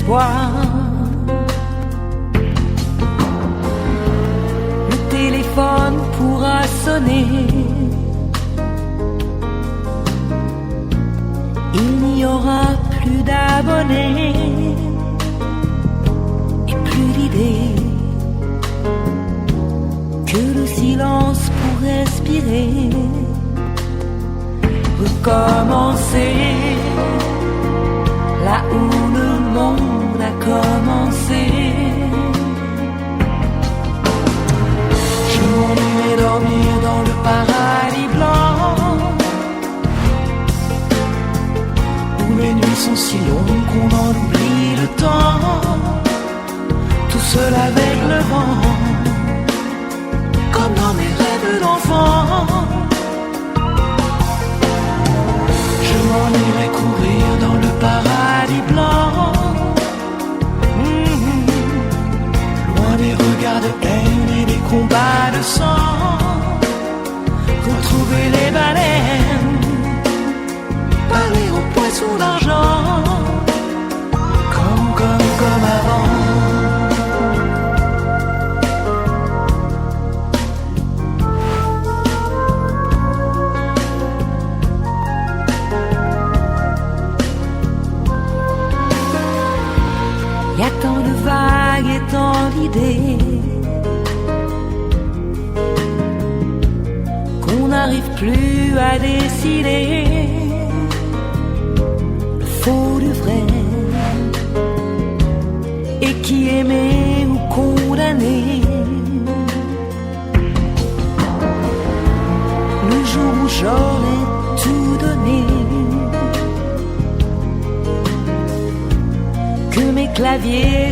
espoir. Le téléphone pourra sonner. Il n'y aura plus d'abonnés et plus d'idées que le silence pour respirer. Recommencer là où le monde a commencé. Je m'ennuierai dormir dans le paradis blanc, où les nuits sont si longues qu'on en oublie le temps. Tout seul avec le vent, comme dans mes rêves d'enfant. Je m'en irai courir dans le paradis blanc, loin des regards de haine et des combats de sang. Retrouver les baleines, parler aux poissons d'argent, comme avant. Y a tant de vagues et tant d'idées qu'on n'arrive plus à décider le faux du vrai, et qui aimer ou condamner. Le jour où j'aurai tout donné, que mes claviers